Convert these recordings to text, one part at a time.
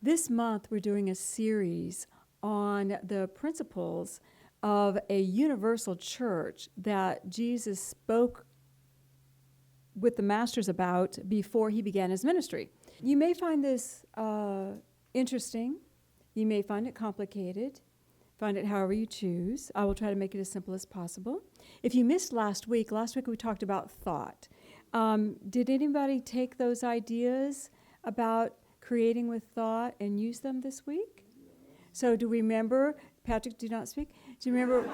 This month, we're doing a series on the principles of a universal church that Jesus spoke with the masters about before he began his ministry. You may find this interesting. You may find it complicated. Find it however you choose. I will try to make it as simple as possible. If you missed last week we talked about thought. Did anybody take those ideas about creating with thought and use them this week? So do we remember? Patrick, do not speak. Do you remember?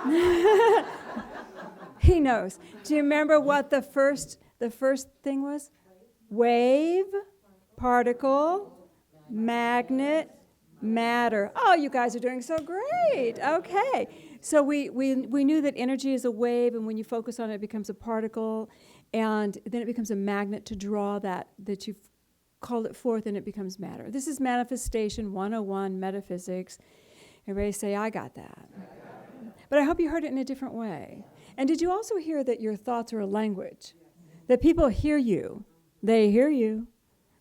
He knows. Do you remember what the first thing was? Wave, particle, magnet, matter. Oh, you guys are doing so great. Okay. So we knew that energy is a wave, and when you focus on it, it becomes a particle, and then it becomes a magnet to draw that you've called it forth, and it becomes matter. This is Manifestation 101, Metaphysics. Everybody say, I got that. But I hope you heard it in a different way. And did you also hear that your thoughts are a language? That people hear you. They hear you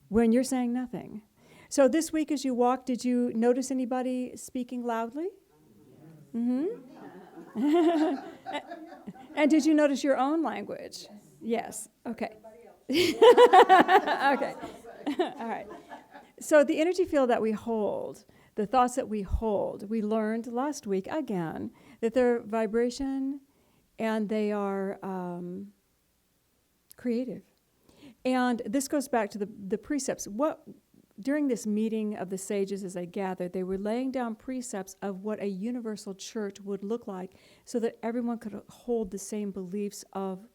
when you're saying nothing. So this week as you walked, did you notice anybody speaking loudly? Mm-hmm. And did you notice your own language? Yes. Okay. Okay. All right. So the energy field that we hold, the thoughts that we hold, we learned last week again that they're vibration and they are creative. And this goes back to the precepts. During this meeting of the sages as they gathered, they were laying down precepts of what a universal church would look like so that everyone could hold the same beliefs of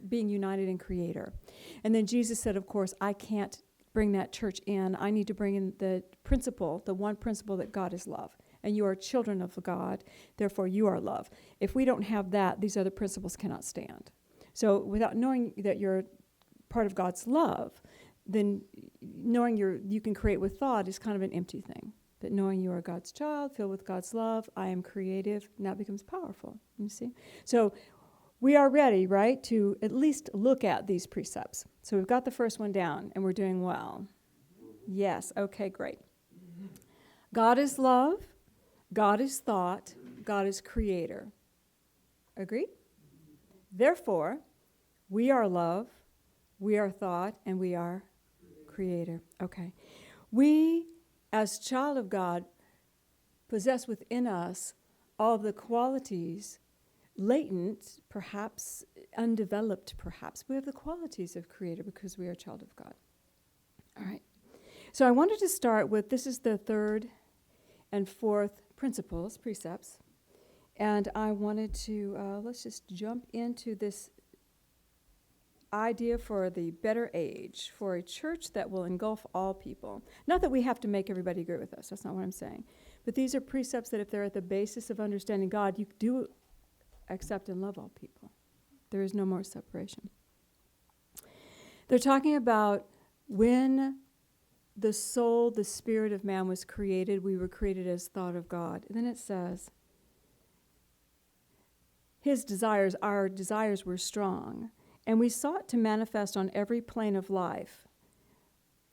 being united in Creator. And then Jesus said, of course, I can't bring that church in. I need to bring in the principle, the one principle that God is love. And you are children of God, therefore you are love. If we don't have that, these other principles cannot stand. So without knowing that you're part of God's love, then knowing you can create with thought is kind of an empty thing. But knowing you are God's child, filled with God's love, I am creative, and that becomes powerful. You see? So we are ready, right, to at least look at these precepts. So we've got the first one down, and we're doing well. Yes, okay, great. God is love, God is thought, God is creator. Agree? Therefore, we are love, we are thought, and we are creator. Okay. We, as child of God, possess within us all of the qualities, latent, perhaps, undeveloped, perhaps. We have the qualities of creator because we are a child of God. All right. So I wanted to start with, this is the third and fourth precepts. And I wanted to, let's just jump into this idea for the better age, for a church that will engulf all people. Not that we have to make everybody agree with us. That's not what I'm saying. But these are precepts that if they're at the basis of understanding God, you do accept and love all people. There is no more separation. They're talking about when the soul, the spirit of man was created, we were created as thought of God. And then it says, his desires, our desires were strong, and we sought to manifest on every plane of life.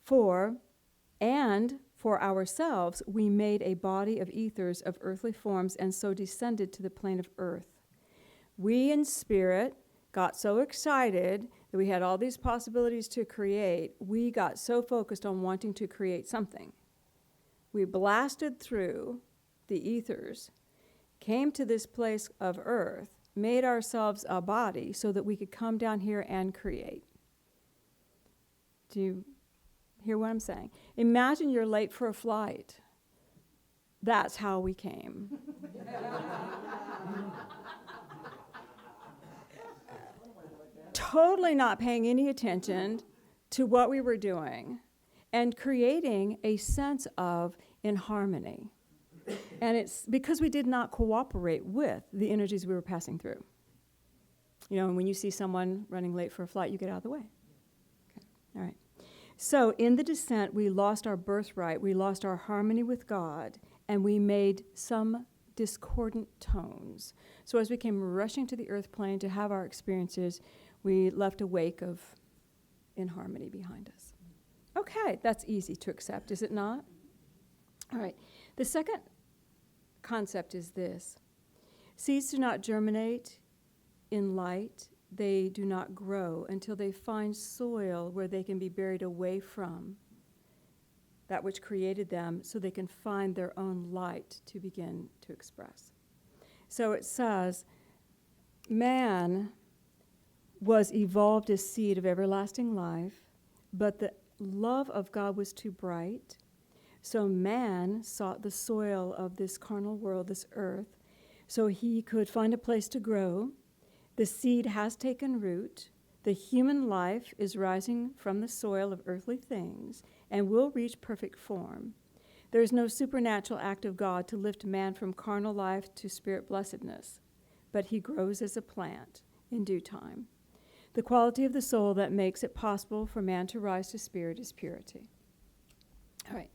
For ourselves, we made a body of ethers of earthly forms and so descended to the plane of earth. We in spirit got so excited that we had all these possibilities to create. We got so focused on wanting to create something. We blasted through the ethers, came to this place of earth, made ourselves a body so that we could come down here and create. Do you hear what I'm saying? Imagine you're late for a flight. That's how we came. Totally not paying any attention to what we were doing and creating a sense of in harmony. And it's because we did not cooperate with the energies we were passing through. You know, and when you see someone running late for a flight, you get out of the way. Okay. All right. So in the descent, we lost our birthright, we lost our harmony with God, and we made some discordant tones. So as we came rushing to the earth plane to have our experiences, we left a wake of inharmony behind us. Okay, that's easy to accept, is it not? All right. The second concept is this. Seeds do not germinate in light. They do not grow until they find soil where they can be buried away from that which created them, so they can find their own light to begin to express. So it says, man was evolved as seed of everlasting life, but the love of God was too bright. So man sought the soil of this carnal world, this earth, so he could find a place to grow. The seed has taken root. The human life is rising from the soil of earthly things and will reach perfect form. There is no supernatural act of God to lift man from carnal life to spirit blessedness, but he grows as a plant in due time. The quality of the soul that makes it possible for man to rise to spirit is purity. All right.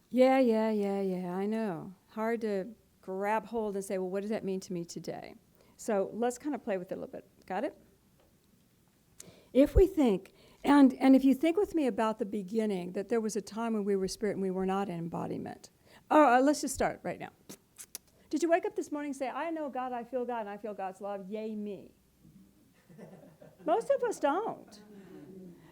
Yeah, I know. Hard to grab hold and say, well, what does that mean to me today? So let's kind of play with it a little bit. Got it? If we think, and if you think with me about the beginning, that there was a time when we were spirit and we were not in embodiment. Let's just start right now. Did you wake up this morning and say, I know God, I feel God, and I feel God's love, yay me? Most of us don't.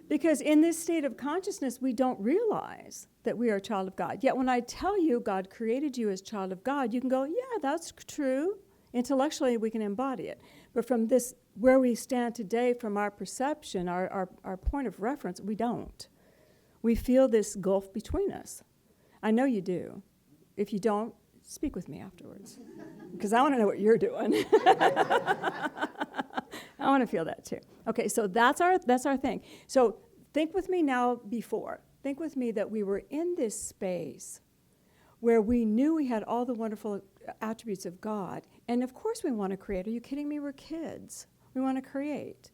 Because in this state of consciousness, we don't realize that we are a child of God. Yet when I tell you God created you as child of God, you can go, yeah, that's true. Intellectually, we can embody it. But from this, where we stand today, from our perception, our point of reference, we don't. We feel this gulf between us. I know you do. If you don't, speak with me afterwards. Because I want to know what you're doing. I want to feel that too. Okay, so that's our thing. So think with me now before. Think with me that we were in this space where we knew we had all the wonderful attributes of God. And of course we want to create. Are you kidding me? We're kids. We want to create.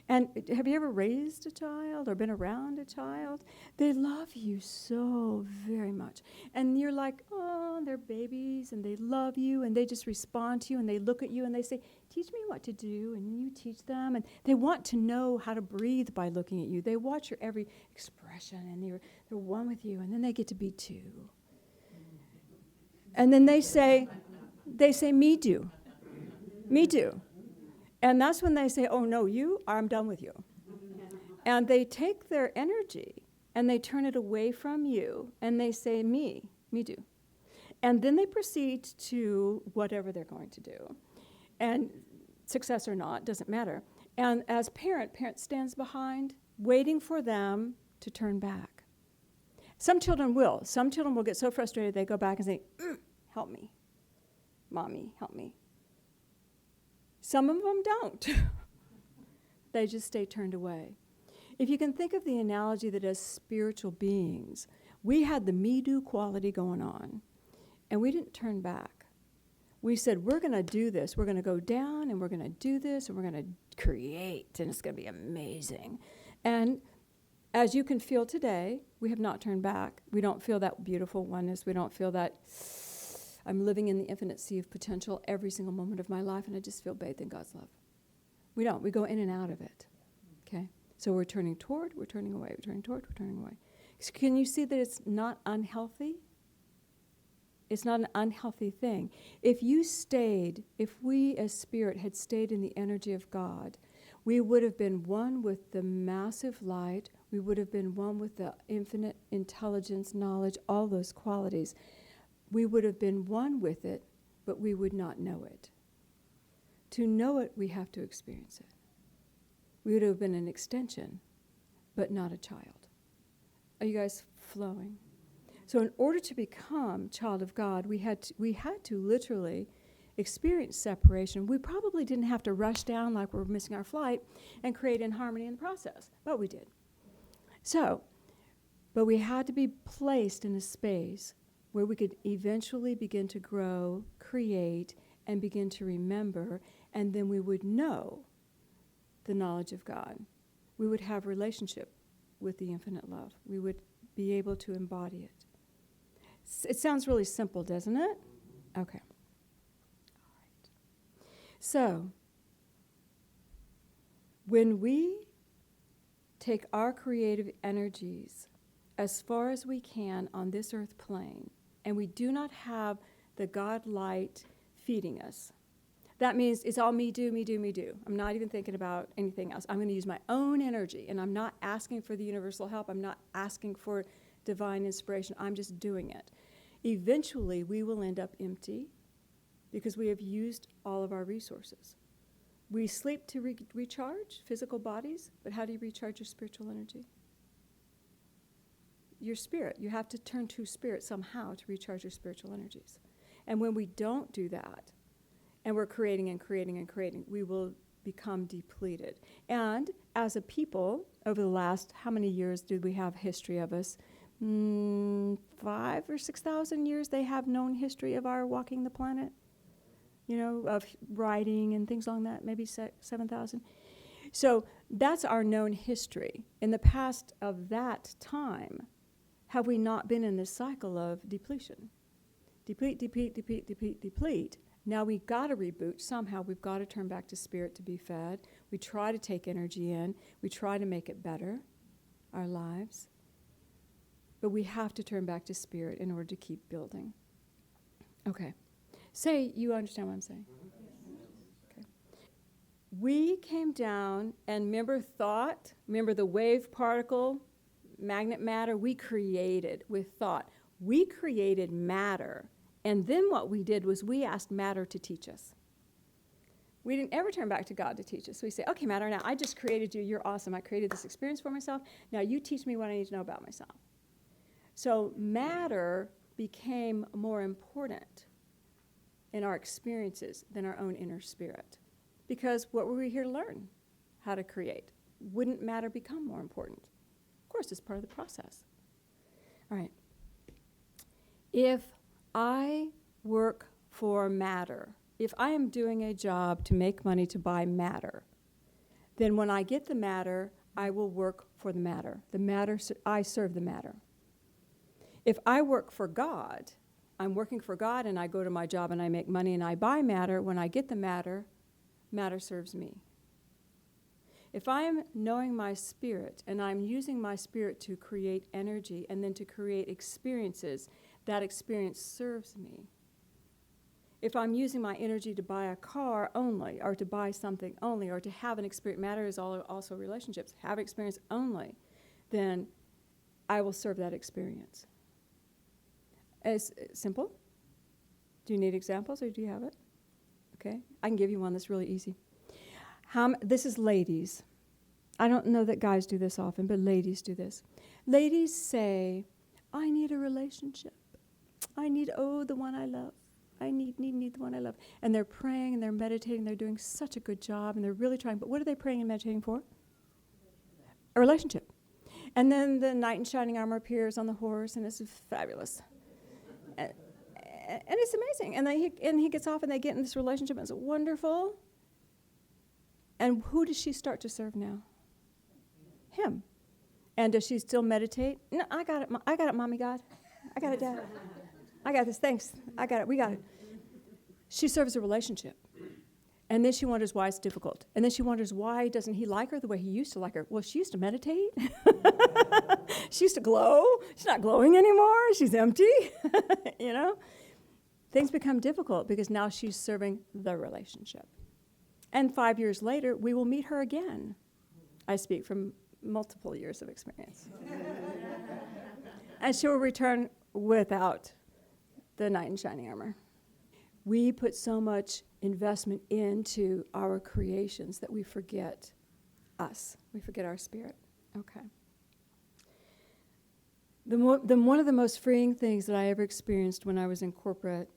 And have you ever raised a child or been around a child? They love you so very much. And you're like, oh, they're babies, and they love you, and they just respond to you, and they look at you, and they say, teach me what to do, and you teach them. And they want to know how to breathe by looking at you. They watch your every expression, and they're one with you, and then they get to be two. And then they say, me do. Me do. And that's when they say, oh, no, you, I'm done with you. And they take their energy and they turn it away from you and they say, me do. And then they proceed to whatever they're going to do. And success or not, doesn't matter. And as parent stands behind, waiting for them to turn back. Some children will. Some children will get so frustrated they go back and say, help me. Mommy, help me. Some of them don't. They just stay turned away. If you can think of the analogy that as spiritual beings, we had the me-do quality going on, and we didn't turn back. We said, we're going to do this. We're going to go down, and we're going to do this, and we're going to create, and it's going to be amazing. And as you can feel today, we have not turned back. We don't feel that beautiful oneness. We don't feel that I'm living in the infinite sea of potential every single moment of my life, and I just feel bathed in God's love. We don't. We go in and out of it. Okay? So we're turning toward, we're turning away, we're turning toward, we're turning away. So can you see that it's not unhealthy? It's not an unhealthy thing. If we as spirit had stayed in the energy of God, we would have been one with the massive light. We would have been one with the infinite intelligence, knowledge, all those qualities. We would have been one with it, but we would not know it. To know it, we have to experience it. We would have been an extension, but not a child. Are you guys flowing? So in order to become child of God, we had to literally experience separation. We probably didn't have to rush down like we're missing our flight and create inharmony in the process, but we did. But we had to be placed in a space where we could eventually begin to grow, create, and begin to remember, and then we would know the knowledge of God. We would have relationship with the infinite love. We would be able to embody it. It sounds really simple, doesn't it? Okay. All right. So, when we take our creative energies, as far as we can on this earth plane, and we do not have the God light feeding us, that means it's all me do, me do, me do. I'm not even thinking about anything else. I'm going to use my own energy, and I'm not asking for the universal help. I'm not asking for divine inspiration. I'm just doing it. Eventually, we will end up empty because we have used all of our resources. We sleep to recharge physical bodies, but how do you recharge your spiritual energy? Your spirit. You have to turn to spirit somehow to recharge your spiritual energies. And when we don't do that, and we're creating and creating and creating, we will become depleted. And as a people, over the last, how many years did we have history of us? 5,000 or 6,000 years they have known history of our walking the planet, of writing and things like that, maybe 7,000. So that's our known history. In the past of that time, have we not been in this cycle of depletion? Deplete, deplete, deplete, deplete, deplete. Now we've got to reboot. Somehow we've got to turn back to spirit to be fed. We try to take energy in. We try to make it better, our lives. But we have to turn back to spirit in order to keep building. Okay. Say you understand what I'm saying. Okay. We came down and remember the wave particle, magnet matter, we created with thought. We created matter. And then what we did was we asked matter to teach us. We didn't ever turn back to God to teach us. We say, okay, matter, now I just created you. You're awesome. I created this experience for myself. Now you teach me what I need to know about myself. So matter became more important in our experiences than our own inner spirit. Because what were we here to learn? How to create. Wouldn't matter become more important? Of course, it's part of the process. All right. If I work for matter, if I am doing a job to make money to buy matter, then when I get the matter, I will work for the matter. I serve the matter. If I work for God, I'm working for God and I go to my job and I make money and I buy matter, when I get the matter, matter serves me. If I am knowing my spirit and I'm using my spirit to create energy and then to create experiences, that experience serves me. If I'm using my energy to buy a car only, or to buy something only, or to have an experience, matter is also relationships, have experience only, then I will serve that experience. It's simple. Do you need examples or do you have it? Okay, I can give you one that's really easy. This is ladies. I don't know that guys do this often, but ladies do this. Ladies say, I need a relationship. I need, the one I love. I need the one I love. And they're praying and they're meditating. They're doing such a good job and they're really trying. But what are they praying and meditating for? A relationship. And then the knight in shining armor appears on the horse and it's fabulous. And it's amazing. And he gets off and they get in this relationship and it's wonderful. And who does she start to serve now? Him. And does she still meditate? No, I got it, Mommy God. I got it, Dad. I got this, thanks. I got it, we got it. She serves a relationship. And then she wonders why it's difficult. And then she wonders why doesn't he like her the way he used to like her? Well, she used to meditate. She used to glow. She's not glowing anymore. She's empty. Things become difficult because now she's serving the relationship. And 5 years later, we will meet her again. I speak from multiple years of experience. And she will return without the knight in shining armor. We put so much investment into our creations that we forget us. We forget our spirit. Okay. One of the most freeing things that I ever experienced when I was in corporate,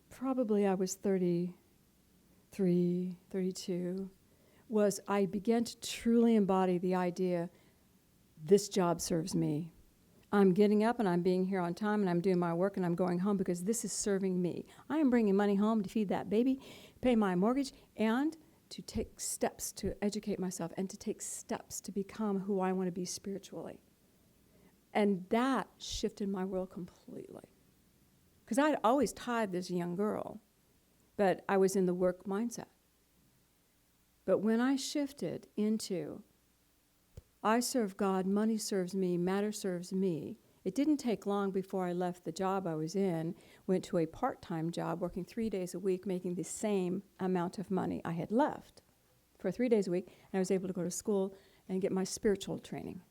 probably I was 33, 32, was I began to truly embody the idea, this job serves me. I'm getting up and I'm being here on time and I'm doing my work and I'm going home because this is serving me. I am bringing money home to feed that baby, pay my mortgage, and to take steps to educate myself and to take steps to become who I want to be spiritually. And that shifted my world completely. Because I'd always tithed as a young girl, but I was in the work mindset. But when I shifted into I serve God, money serves me, matter serves me. It didn't take long before I left the job I was in, went to a part-time job, working 3 days a week, making the same amount of money I had left for 3 days a week, and I was able to go to school and get my spiritual training.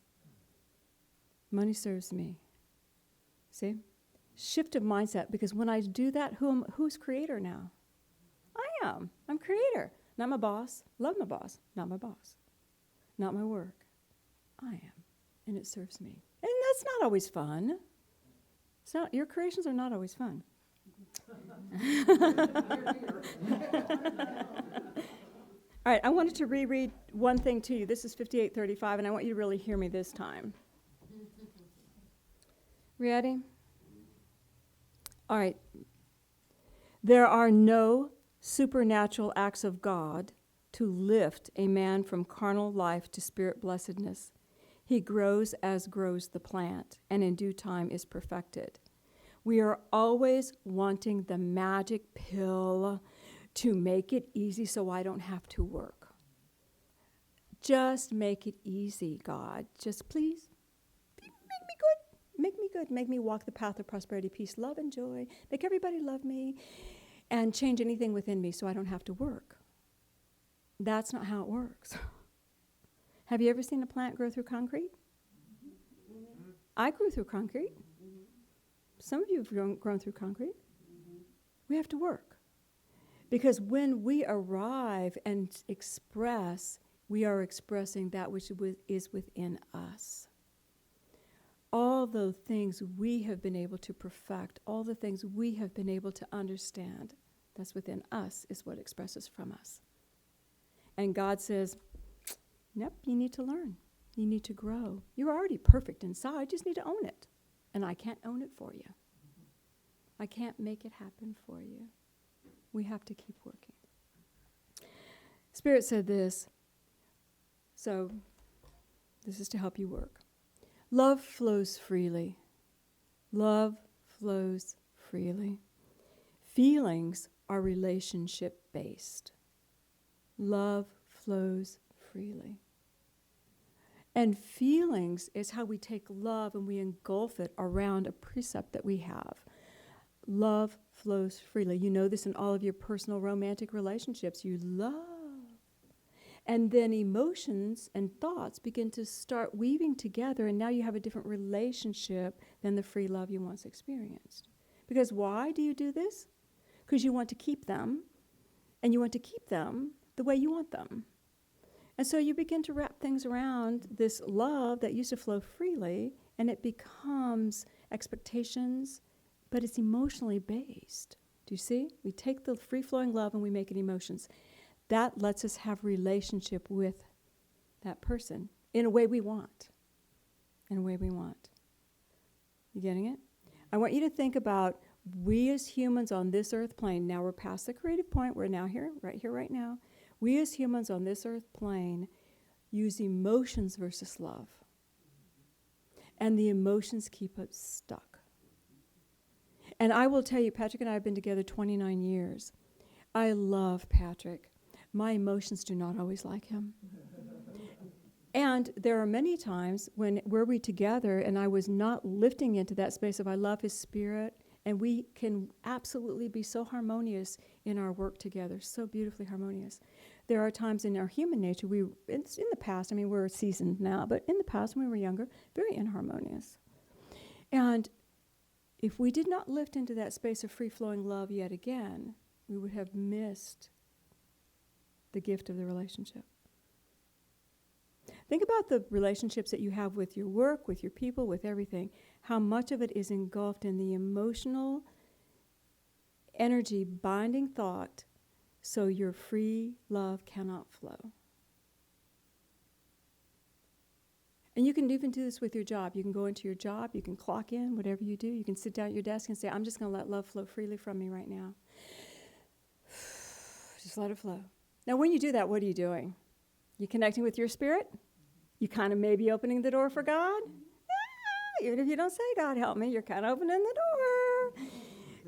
Money serves me. See? Shift of mindset, because when I do that, who's creator now? I am. I'm creator. Not my boss. Love my boss. Not my boss. Not my work. I am. And it serves me. And that's not always fun. It's not, your creations are not always fun. All right, I wanted to reread one thing to you. This is 58:35, and I want you to really hear me this time. Ready? All right. There are no supernatural acts of God to lift a man from carnal life to spirit blessedness. He grows as grows the plant, and in due time is perfected. We are always wanting the magic pill to make it easy so I don't have to work. Just make it easy, God. Just please, make me good. Make me good. Make me walk the path of prosperity, peace, love, and joy. Make everybody love me and change anything within me so I don't have to work. That's not how it works. Have you ever seen a plant grow through concrete? Mm-hmm. I grew through concrete. Mm-hmm. Some of you have grown through concrete. Mm-hmm. We have to work. Because when we arrive and express, we are expressing that which is within us. All the things we have been able to perfect, all the things we have been able to understand, that's within us is what expresses from us. And God says, yep, you need to learn. You need to grow. You're already perfect inside. You just need to own it. And I can't own it for you. I can't make it happen for you. We have to keep working. Spirit said this. So this is to help you work. Love flows freely. Love flows freely. Feelings are relationship-based. Love flows freely. And feelings is how we take love and we engulf it around a precept that we have. Love flows freely. You know this in all of your personal romantic relationships. You love. And then emotions and thoughts begin to start weaving together, and now you have a different relationship than the free love you once experienced. Because why do you do this? Because you want to keep them, and you want to keep them the way you want them. And so you begin to wrap things around this love that used to flow freely, and it becomes expectations, but it's emotionally based. Do you see? We take the free-flowing love and we make it emotions. That lets us have relationship with that person in a way we want. In a way we want. You getting it? I want you to think about we as humans on this earth plane. Now we're past the creative point. We're now here, right now. We as humans on this earth plane use emotions versus love. And the emotions keep us stuck. And I will tell you, Patrick and I have been together 29 years. I love Patrick. My emotions do not always like him. And there are many times when were we together and I was not lifting into that space of I love his spirit, and we can absolutely be so harmonious in our work together, so beautifully harmonious. There are times in our human nature, it's in the past, I mean, we're seasoned now, but in the past when we were younger, very inharmonious. And if we did not lift into that space of free-flowing love yet again, we would have missed the gift of the relationship. Think about the relationships that you have with your work, with your people, with everything. How much of it is engulfed in the emotional energy binding thought so your free love cannot flow. And you can even do this with your job. You can go into your job, you can clock in, whatever you do. You can sit down at your desk and say, I'm just going to let love flow freely from me right now. Just let it flow. Now, when you do that, what are you doing? You connecting with your spirit? You kind of maybe opening the door for God? Yeah, even if you don't say, God help me, you're kind of opening the door.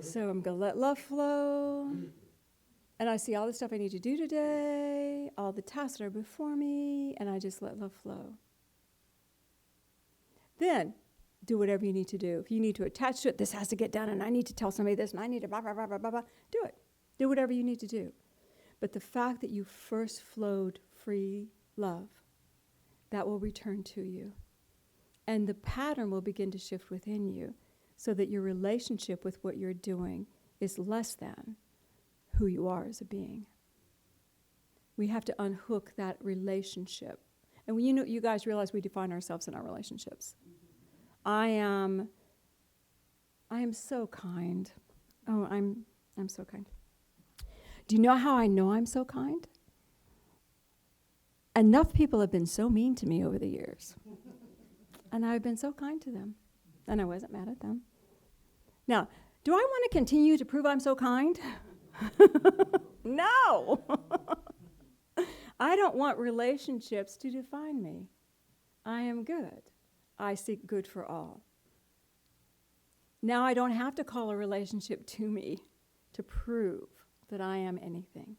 So I'm going to let love flow. And I see all the stuff I need to do today, all the tasks that are before me, and I just let love flow. Then do whatever you need to do. If you need to attach to it, this has to get done, and I need to tell somebody this, and I need to blah, blah, blah, blah, blah, blah. Do it. Do whatever you need to do. But the fact that you first flowed free love, that will return to you. And the pattern will begin to shift within you so that your relationship with what you're doing is less than who you are as a being. We have to unhook that relationship. And you guys realize we define ourselves in our relationships. I am so kind. Oh, I'm so kind. Do you know how I know I'm so kind? Enough people have been so mean to me over the years. And I've been so kind to them. And I wasn't mad at them. Now, do I want to continue to prove I'm so kind? No. I don't want relationships to define me. I am good. I seek good for all. Now I don't have to call a relationship to me to prove that I am anything.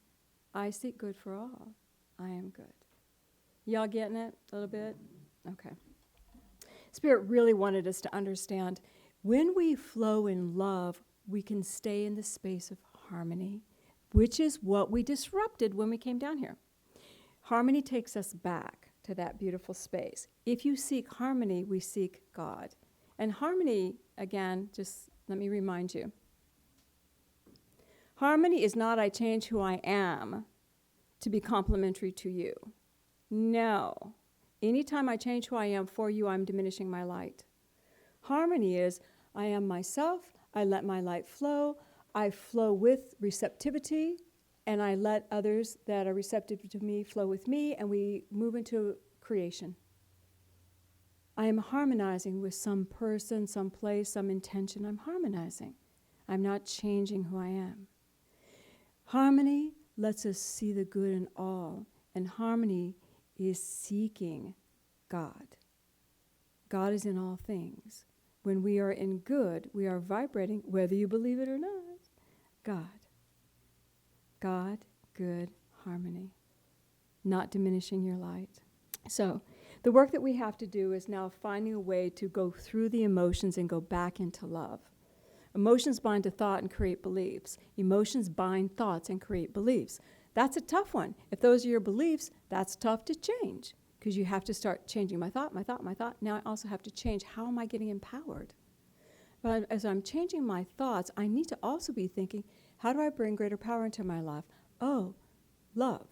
I seek good for all. I am good. Y'all getting it a little bit? Okay. Spirit really wanted us to understand when we flow in love, we can stay in the space of harmony, which is what we disrupted when we came down here. Harmony takes us back to that beautiful space. If you seek harmony, we seek God. And harmony, again, just let me remind you. Harmony is not I change who I am to be complementary to you. No. Anytime I change who I am for you, I'm diminishing my light. Harmony is I am myself, I let my light flow, I flow with receptivity, and I let others that are receptive to me flow with me, and we move into creation. I am harmonizing with some person, some place, some intention. I'm harmonizing. I'm not changing who I am. Harmony lets us see the good in all, and harmony is seeking God. God is in all things. When we are in good, we are vibrating, whether you believe it or not, God. God, good, harmony. Not diminishing your light. So, the work that we have to do is now finding a way to go through the emotions and go back into love. Emotions bind to thought and create beliefs. Emotions bind thoughts and create beliefs. That's a tough one. If those are your beliefs, that's tough to change because you have to start changing my thought. Now I also have to change how am I getting empowered? But as I'm changing my thoughts, I need to also be thinking, how do I bring greater power into my life? Oh, love.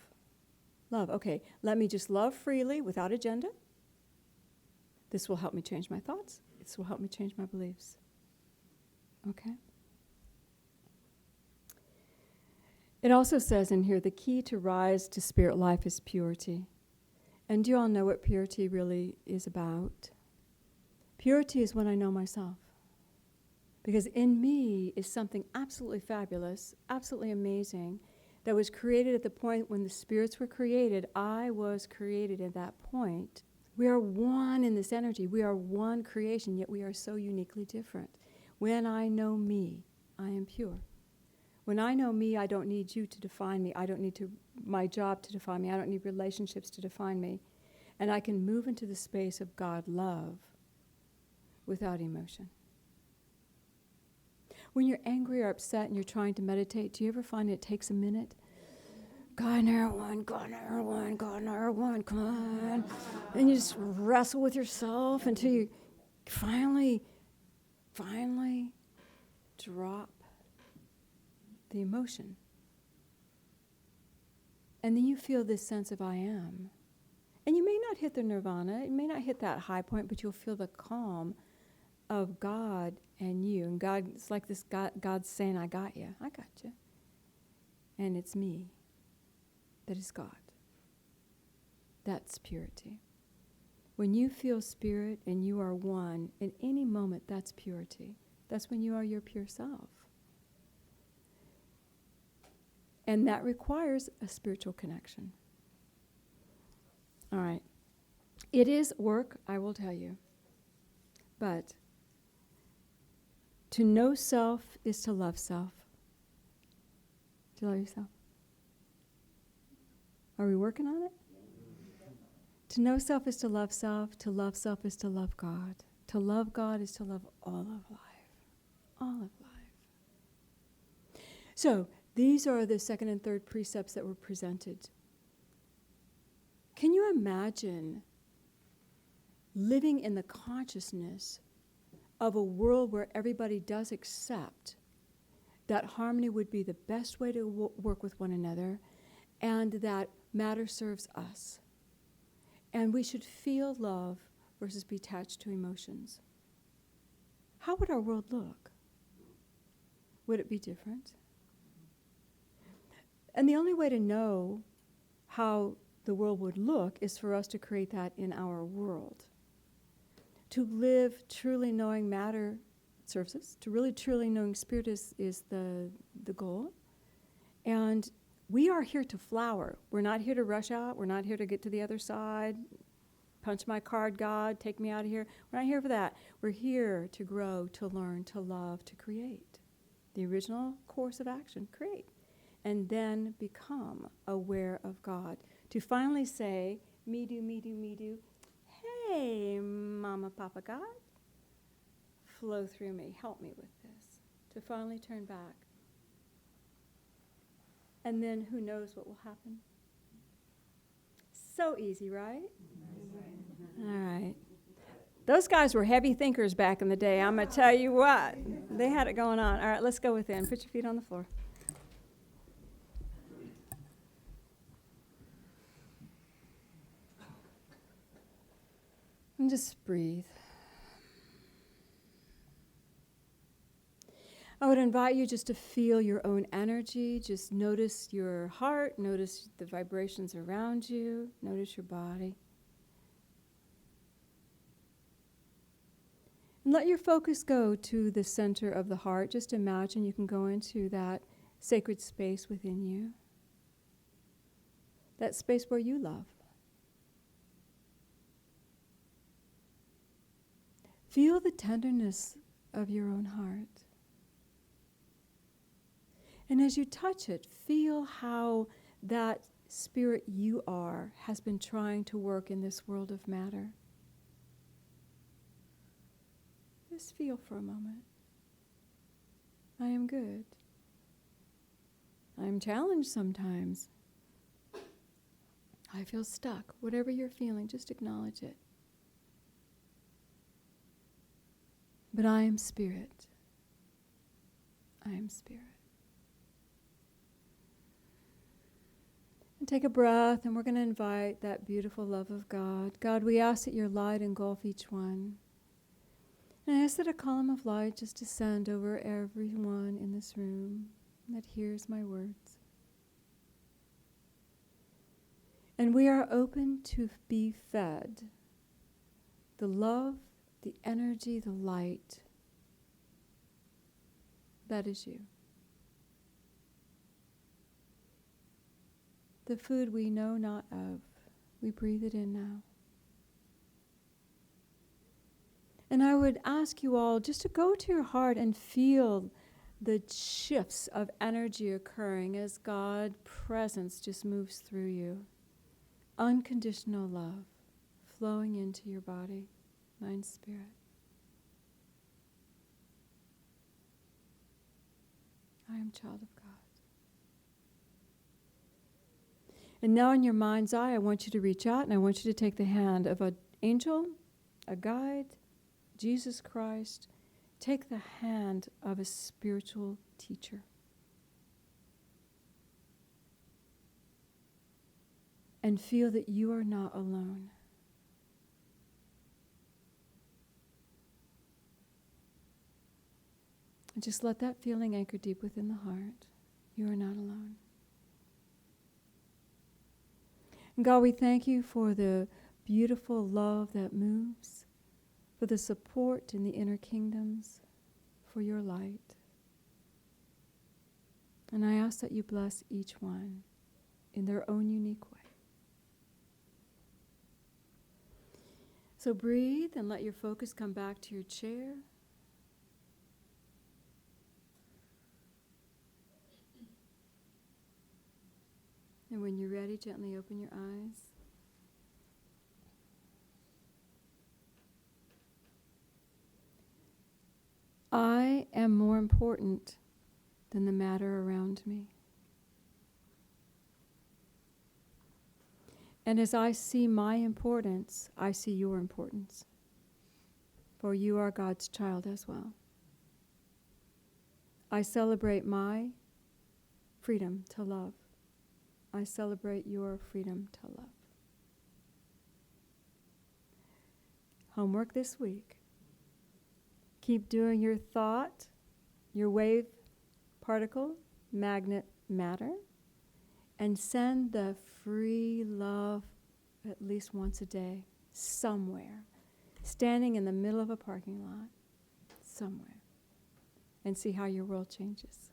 Love. Okay, let me just love freely without agenda. This will help me change my thoughts. This will help me change my beliefs. Okay? It also says in here, the key to rise to spirit life is purity. And do you all know what purity really is about? Purity is when I know myself. Because in me is something absolutely fabulous, absolutely amazing, that was created at the point when the spirits were created. I was created at that point. We are one in this energy. We are one creation, yet we are so uniquely different. When I know me, I am pure. When I know me, I don't need you to define me. I don't need my job to define me. I don't need relationships to define me. And I can move into the space of God love without emotion. When you're angry or upset and you're trying to meditate, do you ever find it takes a minute? God, number one, God, number one, God, number one, come on. And you just wrestle with yourself until you finally drop the emotion. And then you feel this sense of I am. And you may not hit the nirvana, you may not hit that high point, but you'll feel the calm of God and you. And God, it's like this God's saying, I got you. I got you. And it's me that is God. That's purity. When you feel spirit and you are one, in any moment, that's purity. That's when you are your pure self. And that requires a spiritual connection. All right. It is work, I will tell you. But to know self is to love self. Do you love yourself? Are we working on it? To know self is to love self is to love God. To love God is to love all of life. All of life. So, these are the second and third precepts that were presented. Can you imagine living in the consciousness of a world where everybody does accept that harmony would be the best way to work with one another, and that matter serves us? And we should feel love versus be attached to emotions. How would our world look? Would it be different? And the only way to know how the world would look is for us to create that in our world. To live truly knowing matter serves us. To really truly knowing spirit is the goal. And we are here to flower. We're not here to rush out. We're not here to get to the other side. Punch my card, God, take me out of here. We're not here for that. We're here to grow, to learn, to love, to create. The original course of action, create. And then become aware of God. To finally say, me do, me do, me do. Hey, Mama, Papa, God, flow through me. Help me with this. To finally turn back. And then who knows what will happen? So easy, right? All right. Those guys were heavy thinkers back in the day. I'm going to tell you what. They had it going on. All right, let's go within. Put your feet on the floor. And just breathe. I would invite you just to feel your own energy. Just notice your heart. Notice the vibrations around you. Notice your body. And let your focus go to the center of the heart. Just imagine you can go into that sacred space within you. That space where you love. Feel the tenderness of your own heart. And as you touch it, feel how that spirit you are has been trying to work in this world of matter. Just feel for a moment. I am good. I am challenged sometimes. I feel stuck. Whatever you're feeling, just acknowledge it. But I am spirit. I am spirit. And take a breath, and we're going to invite that beautiful love of God. God, we ask that your light engulf each one. And I ask that a column of light just descend over everyone in this room that hears my words. And we are open to be fed the love, the energy, the light. That is you. The food we know not of, we breathe it in now. And I would ask you all just to go to your heart and feel the shifts of energy occurring as God's presence just moves through you. Unconditional love flowing into your body, mind, spirit. I am a child of God. And now in your mind's eye, I want you to reach out and I want you to take the hand of an angel, a guide, Jesus Christ. Take the hand of a spiritual teacher. And feel that you are not alone. And just let that feeling anchor deep within the heart. You are not alone. And God, we thank you for the beautiful love that moves, for the support in the inner kingdoms, for your light. And I ask that you bless each one in their own unique way. So breathe and let your focus come back to your chair. And when you're ready, gently open your eyes. I am more important than the matter around me. And as I see my importance, I see your importance. For you are God's child as well. I celebrate my freedom to love. I celebrate your freedom to love. Homework this week. Keep doing your thought, your wave particle, magnet matter, and send the free love at least once a day, somewhere, standing in the middle of a parking lot, somewhere, and see how your world changes.